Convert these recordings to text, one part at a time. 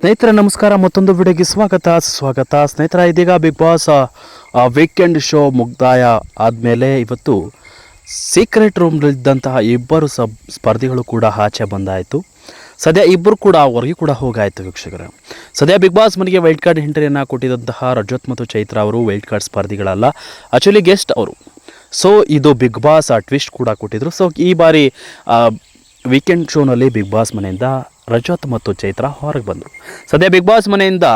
ಸ್ನೇಹಿತರೆ ನಮಸ್ಕಾರ, ಮತ್ತೊಂದು ವಿಡಿಯೋಗೆ ಸ್ವಾಗತ ಸ್ನೇಹಿತರೆ. ಇದೀಗ ಬಿಗ್ ಬಾಸ್ ವೀಕೆಂಡ್ ಶೋ ಮುಕ್ತಾಯ ಆದಮೇಲೆ ಇವತ್ತು ಸೀಕ್ರೆಟ್ ರೂಮ್ನಲ್ಲಿದ್ದಂತಹ ಇಬ್ಬರು ಸ್ಪರ್ಧಿಗಳು ಕೂಡ ಆಚೆ ಬಂದಾಯಿತು. ಸದ್ಯ ಇಬ್ಬರು ಕೂಡ ಹೊರಗೆ ಕೂಡ ಹೋಗಾಯಿತು ವೀಕ್ಷಕರೇ. ಸದ್ಯ ಬಿಗ್ ಬಾಸ್ ಮನೆಗೆ ವೈಲ್ಡ್ ಕಾರ್ಡ್ ಎಂಟ್ರಿಯನ್ನು ಕೊಟ್ಟಿದ್ದಂತಹ ರಜತ್ ಮತ್ತು ಚೈತ್ರ ಅವರು ವೈಲ್ಡ್ ಕಾರ್ಡ್ ಸ್ಪರ್ಧಿಗಳಲ್ಲ, ಆ್ಯಕ್ಚುಲಿ ಗೆಸ್ಟ್ ಅವರು. ಸೊ ಇದು ಬಿಗ್ ಬಾಸ್ ಟ್ವಿಸ್ಟ್ ಕೂಡ ಕೊಟ್ಟಿದ್ರು. ಸೊ ಈ ಬಾರಿ ವೀಕೆಂಡ್ ಶೋನಲ್ಲಿ ಬಿಗ್ ಬಾಸ್ ಮನೆಯಿಂದ ರಜತ್ ಮತ್ತು ಚೈತ್ರ ಹೊರಗೆ ಬಂದರು. ಸದ್ಯ ಬಿಗ್ ಬಾಸ್ ಮನೆಯಿಂದ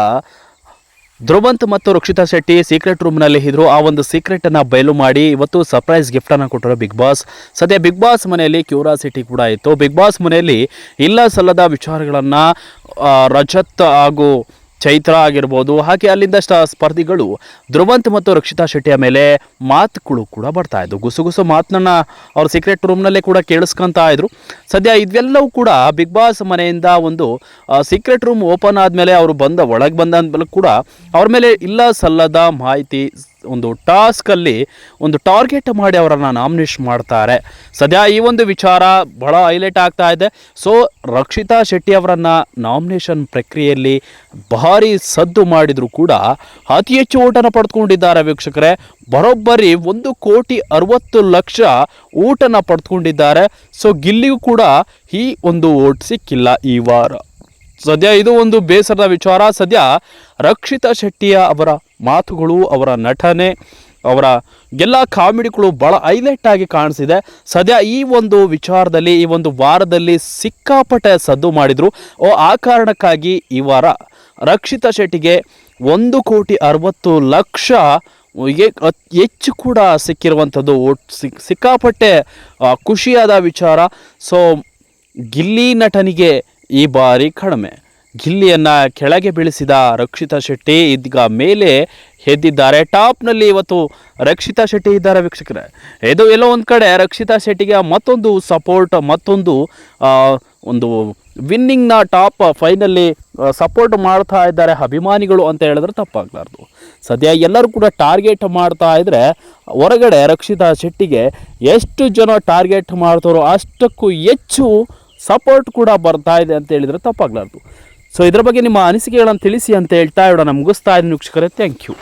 ಧ್ರುವಂತ್ ಮತ್ತು ರಕ್ಷಿತಾ ಶೆಟ್ಟಿ ಸೀಕ್ರೆಟ್ ರೂಮ್ನಲ್ಲಿ ಇದ್ದರು. ಆ ಒಂದು ಸೀಕ್ರೆಟನ್ನು ಬಯಲು ಮಾಡಿ ಇವತ್ತು ಸರ್ಪ್ರೈಸ್ ಗಿಫ್ಟನ್ನು ಕೊಟ್ಟರು ಬಿಗ್ ಬಾಸ್. ಸದ್ಯ ಬಿಗ್ ಬಾಸ್ ಮನೆಯಲ್ಲಿ ಕ್ಯೂರಾಸಿಟಿ ಕೂಡ ಇತ್ತು. ಬಿಗ್ ಬಾಸ್ ಮನೆಯಲ್ಲಿ ಇಲ್ಲ ಸಲ್ಲದ ವಿಚಾರಗಳನ್ನು ರಜತ್ ಹಾಗೂ ಚೈತ್ರ ಆಗಿರ್ಬೋದು, ಹಾಗೆ ಅಲ್ಲಿಂದ ಸ್ಪರ್ಧಿಗಳು ಧ್ರುವಂತ್ ಮತ್ತು ರಕ್ಷಿತಾ ಶೆಟ್ಟಿಯ ಮೇಲೆ ಮಾತುಗಳು ಕೂಡ ಬರ್ತಾ ಇದ್ವು. ಗುಸುಗುಸು ಮಾತನ್ನ ಅವ್ರ ಸೀಕ್ರೆಟ್ ರೂಮ್ನಲ್ಲೇ ಕೂಡ ಕೇಳಿಸ್ಕೊತಾ ಇದ್ರು. ಸದ್ಯ ಇದೆಲ್ಲವೂ ಕೂಡ ಬಿಗ್ ಬಾಸ್ ಮನೆಯಿಂದ ಒಂದು ಸೀಕ್ರೆಟ್ ರೂಮ್ ಓಪನ್ ಆದಮೇಲೆ ಅವರು ಒಳಗೆ ಬಂದಾದ್ಮೇಲೆ ಕೂಡ ಅವ್ರ ಮೇಲೆ ಇಲ್ಲ ಸಲ್ಲದ ಮಾಹಿತಿ, ಒಂದು ಟಾಸ್ಕಲ್ಲಿ ಒಂದು ಟಾರ್ಗೆಟ್ ಮಾಡಿ ಅವರನ್ನು ನಾಮಿನೇಷನ್ ಮಾಡ್ತಾರೆ. ಸದ್ಯ ಈ ಒಂದು ವಿಚಾರ ಬಹಳ ಹೈಲೈಟ್ ಆಗ್ತಾ ಇದೆ. ಸೊ ರಕ್ಷಿತಾ ಶೆಟ್ಟಿ ಅವರನ್ನು ನಾಮಿನೇಷನ್ ಪ್ರಕ್ರಿಯೆಯಲ್ಲಿ ಭಾರಿ ಸದ್ದು ಮಾಡಿದರೂ ಕೂಡ ಅತಿ ಹೆಚ್ಚು ಓಟನ್ನು ಪಡೆದುಕೊಂಡಿದ್ದಾರೆ ವೀಕ್ಷಕರೇ. ಬರೋಬ್ಬರಿ 1,60,00,000 ಓಟನ್ನು ಪಡೆದುಕೊಂಡಿದ್ದಾರೆ. ಸೊ ಗಿಲ್ಲಿಗೂ ಕೂಡ ಈ ಒಂದು ಓಟ್ ಸಿಕ್ಕಿಲ್ಲ ಈ ವಾರ. ಸದ್ಯ ಇದು ಒಂದು ಬೇಸರದ ವಿಚಾರ. ಸದ್ಯ ರಕ್ಷಿತಾ ಶೆಟ್ಟಿಯ ಅವರ ಮಾತುಗಳು, ಅವರ ನಟನೆ, ಅವರ ಎಲ್ಲ ಕಾಮಿಡಿಗಳು ಭಾಳ ಹೈಲೈಟ್ ಆಗಿ ಕಾಣಿಸಿದೆ. ಸದ್ಯ ಈ ಒಂದು ವಿಚಾರದಲ್ಲಿ ಈ ಒಂದು ವಾರದಲ್ಲಿ ಸಿಕ್ಕಾಪಟ್ಟೆ ಸದ್ದು ಮಾಡಿದರು. ಆ ಕಾರಣಕ್ಕಾಗಿ ಈ ವಾರ ರಕ್ಷಿತಾ ಶೆಟ್ಟಿಗೆ 1,60,00,000 ಹೆಚ್ಚು ಕೂಡ ಸಿಕ್ಕಿರುವಂಥದ್ದು ಸಿಕ್ಕಾಪಟ್ಟೆ ಖುಷಿಯಾದ ವಿಚಾರ. ಸೊ ಗಿಲ್ಲಿ ನಟನಿಗೆ ಈ ಬಾರಿ ಕಡಿಮೆ. ಗಿಲ್ಲಿಯನ್ನು ಕೆಳಗೆ ಬೀಳಿಸಿದ ರಕ್ಷಿತಾ ಶೆಟ್ಟಿ ಇದೀಗ ಮೇಲೆ ಎದ್ದಿದ್ದಾರೆ. ಟಾಪ್ನಲ್ಲಿ ಇವತ್ತು ರಕ್ಷಿತಾ ಶೆಟ್ಟಿ ಇದ್ದಾರೆ ವೀಕ್ಷಕರೇ. ಇದು ಎಲ್ಲೋ ಒಂದು ಕಡೆ ರಕ್ಷಿತಾ ಶೆಟ್ಟಿಗೆ ಮತ್ತೊಂದು ಸಪೋರ್ಟ್, ಮತ್ತೊಂದು ಒಂದು ವಿನ್ನಿಂಗ್ನ ಟಾಪ್ ಫೈನಲ್ಲಿ ಸಪೋರ್ಟ್ ಮಾಡ್ತಾ ಇದ್ದಾರೆ ಅಭಿಮಾನಿಗಳು ಅಂತ ಹೇಳಿದ್ರೆ ತಪ್ಪಾಗಲಾರ್ದು. ಸದ್ಯ ಎಲ್ಲರೂ ಕೂಡ ಟಾರ್ಗೆಟ್ ಮಾಡ್ತಾ ಇದ್ದರೆ ಹೊರಗಡೆ ರಕ್ಷಿತಾ ಶೆಟ್ಟಿಗೆ ಎಷ್ಟು ಜನ ಟಾರ್ಗೆಟ್ ಮಾಡ್ತಾರೋ ಅಷ್ಟಕ್ಕೂ ಹೆಚ್ಚು ಸಪೋರ್ಟ್ ಕೂಡ ಬರ್ತಾ ಇದೆ ಅಂತ ಹೇಳಿದರೆ ತಪ್ಪಾಗಲಾರ್ದು. ಸೊ ಇದರ ಬಗ್ಗೆ ನಿಮ್ಮ ಅನಿಸಿಕೆಗಳನ್ನು ತಿಳಿಸಿ ಅಂತ ಹೇಳ್ತಾ ಇರೋಣ. ಮುಗಿಸ್ತಾ ಇದ್ದೀನಿ ವೀಕ್ಷಕರೇ. Thank you.